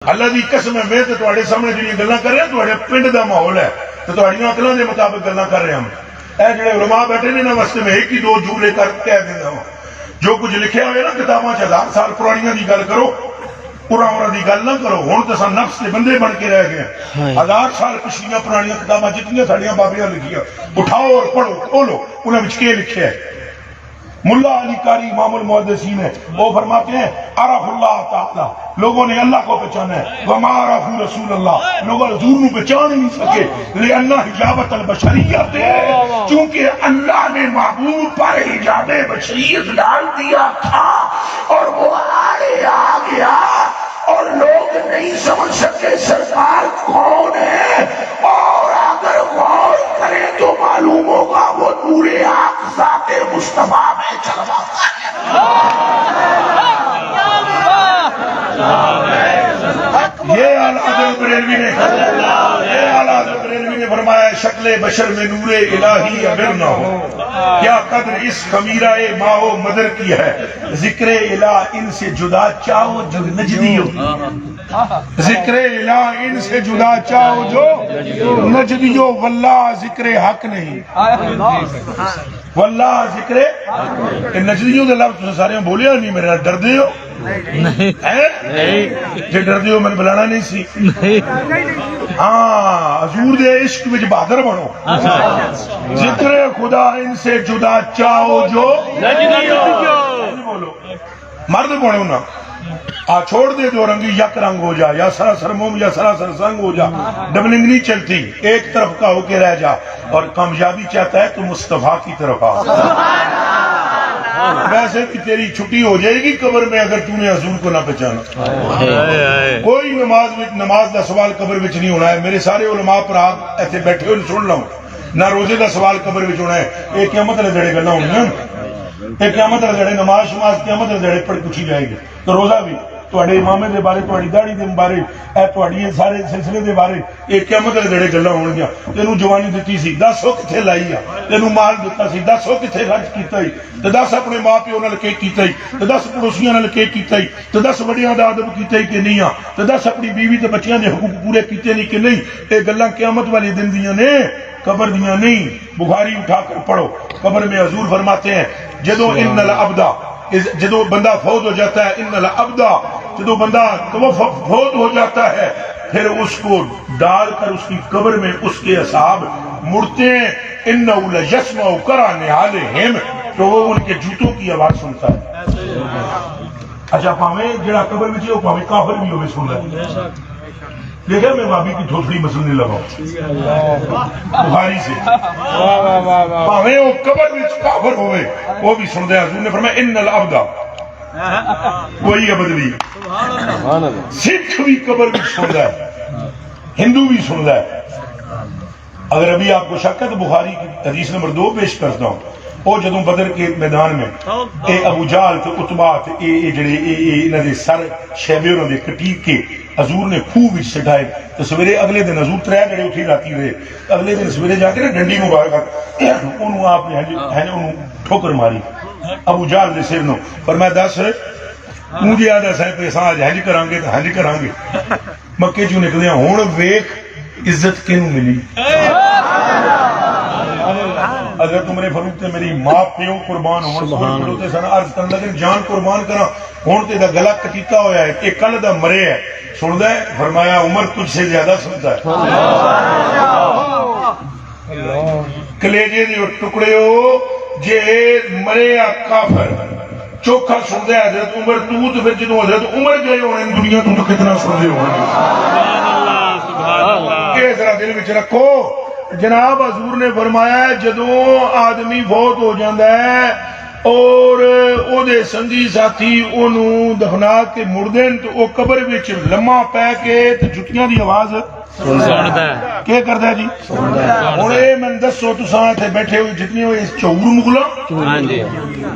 اللہ دی قسم ہے میں تے سامنے جڑی گلاں کر رہا تواڈے پنڈ دا ماحول ہے تے تواڈیاں عقلاں دے مطابق گلاں کر رہا ہوں۔ اے جڑے علماء بیٹھے نے انہاں واسطے میں ایک ہی دو جملے کر کہہ دیندا ہوں، جو کچھ لکھیا ہوئے نا کتاباں چ 1000 سال پرانیاں دی گل کرو، پرانا دی گل نہ کرو۔ ہن تے سن نفس دے بندے بن کے رہ گئے ہیں۔ 1000 سال پچھلیاں پرانیاں کتاباں جتنیاں ساڈیاں بابیاں لکھیاں اٹھاؤ اور پڑھو کھولو، انہاں وچ کے لکھیا ہے۔ ملا علی قاری امام المحدثین ہے، وہ فرماتے ہیں عرف اللہ تعالی، لوگوں نے اللہ کو پہچانا ہے، وما عرفوا رسول اللہ، لوگ حضور کو پہچان ہی نہیں سکے، لأن حجابت البشریت ہے، چونکہ اللہ نے محبوب پر حجاب بشریت ڈال دیا تھا اور وہ آڑے آ گیا اور لوگ نہیں سمجھ سکے سرکار کون ہے، اور اگر غور کریں تو معلوم ہوگا وہ نور حق ذات مصطفیٰ میں چلواتا ہے۔ یہ اعلیٰ حضرت بریلوی نے فرمایا شکل بشر میں نور الہی ابر نہ ہو، کیا قدر اس خمیرہ ماہ و مدر کی ہے، ذکر الہ ان سے جدا چاہو جو نجدی ہو، ذکر الہ ان سے جدا چاہو جو نجدی ہو، واللہ ذکر حق نہیں، واللہ ذکر نجدیوں دے لفظ سارے بولیا نہیں، میرے ڈر دے ہو جے ڈر دے ہو میں نے بلانا نہیں سی۔ ہاں حضور دے عشق وچ بہادر بنو، ذکر خدا ان سے جدا چاہو جو بولو، مرد بنو نا، چھوڑ دے جو رنگی یک رنگ ہو جا، یا سراسر موم یا سراسر سنگ ہو جا، ڈبلنگ نہیں چلتی، ایک طرف کا ہو کے رہ جا، اور کامیابی چاہتا ہے تو مصطفیٰ کی طرف آ۔ ویسے بھی تیری چھٹی ہو جائے گی قبر میں اگر تم نے حضور کو نہ پہچانا۔ کوئی نماز دا سوال قبر وچ نہیں ہونا ہے، میرے سارے علماء پر آپ ایسے بیٹھے ہوئے سن لوں، نہ روزے دا سوال قبر وچ ہونا ہے، ایک قیامت والے دڑے گلاں ہونی ہیں، ایک قیامت والے دڑے نماز شماز قیامت والے دڑے پڑھ پوچھی جائے گی، تو روزہ بھی تواڈے امامے دے بارے، تواڈی داڑھی دے بارے، اے تواڈی سارے سلسلے دے بارے ایک قیامت والے دڑے گلاں ہون گیاں۔ تینوں جوانی دتی سی، دس ہو کتھے لائی آ، تینوں مال دتا سی، دس ہو کتھے خرچ کیتا ہی، تے دس اپنے ماں پیو نال کی کیتا ہی، تے دس پڑوسیاں نال کی کیتا ہی، تے دس وڈیاں دا ادب کیتا ہی کہ نہیں آ، تے دس اپنی بیوی تے بچیاں دے حقوق پورے کیتے نہیں کہ نہیں۔ اے گلاں قیامت والے دن دیاں نے، قبر دیاں نہیں۔ بخاری اٹھا کر پڑھو، قبر میں حضور فرماتے ہیں جدو ان العبد، جدو بندہ فوت ہو جاتا ہے، ان العبد، جدو بندہ فوت ہو جاتا ہے پھر اس کو ڈال کر اس کی قبر میں اس کے اصحاب مڑتے ہیں، انہو لیسمع قرع نعالہم، تو وہ ان کے جوتوں کی آواز سنتا ہے۔ اچھا پاویں جڑا قبر میں وہ پاویں کافر بھی ہوئے سن رہا ہے، دیکھا میں بابی کی تھوتڑی مسلنے لگا بخاری سے، پاویں وہ قبر میں کافر ہوئے وہ بھی سن دے۔ حضور نے فرمایا ان العبد، وہی عبد بھی، سکھ بھی قبر بھی سن رہا ہے، ہندو بھی سن رہا ہے۔ اگر ابھی آپ کو شک ہے تو بخاری کی حدیث نمبر 2 پیش کرتا ہوں۔ وہ جدوں بدر کے میدان میں اے ابو جہل تے عتبہ تے اے جڑے انہاں دے سر شیبے انہاں دے کٹیک کے حضور نے خوہ وچ سٹائے، تو سویرے اگلے دن حضور 3 گھڑے اٹھی راتی رہے، اگلے دن سویرے جا کے نا ڈنڈی مبارک انہوں آپ نے انہوں ٹھوکر ماری ابو جہل دے سر نو، فرمایا دس مجھے آدھا سائیں پہ اساں آج ہنج کران گے تو ہنج کران گے۔ مکے چوں نکلے ہون ویکھ عزت کینوں ملی۔ حضرت عمر فاروق تے میری ماں پیو قربان ہون تے سن عرض کرن لگے جان قربان کراں، ہن تے دا گلا کٹیتا ہویا ہے، ایک کل دا مرے ہے، سندا ہے؟ فرمایا عمر تجھ سے زیادہ سنتا ہے۔ کلیجے دے ٹکڑے ہو جے مرے کافر چوکھا سندا ہے حضرت عمر، تو پھر جدوں حضرت عمر گئے ہونے دنیا تو کتنا سن دے ہونے۔ یہ ذرا دل وچ رکھو، جناب حضور نے فرمایا ہے جدوں آدمی فوت ہو جاندہ ہے اور او دے سنگی ساتھی انہوں دفنا کے مردن تو او قبر وچ لمحہ پہ کے تو جتیاں دی آواز سنتا ہے، کیا کرتا ہے جی؟ اور اے میں دسو تساں تے بیٹھے ہوئے جتنی ہوئے چور مغلا،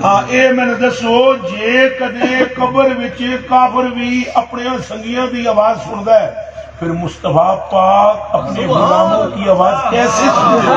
ہاں اے میں دسو جے کدے قبر وچ کافر بھی اپنے سنگیاں دی آواز سنتا ہے، پھر مصطفیٰ پاک اپنے غلاموں کی آواز کیسے سنتے ہیں؟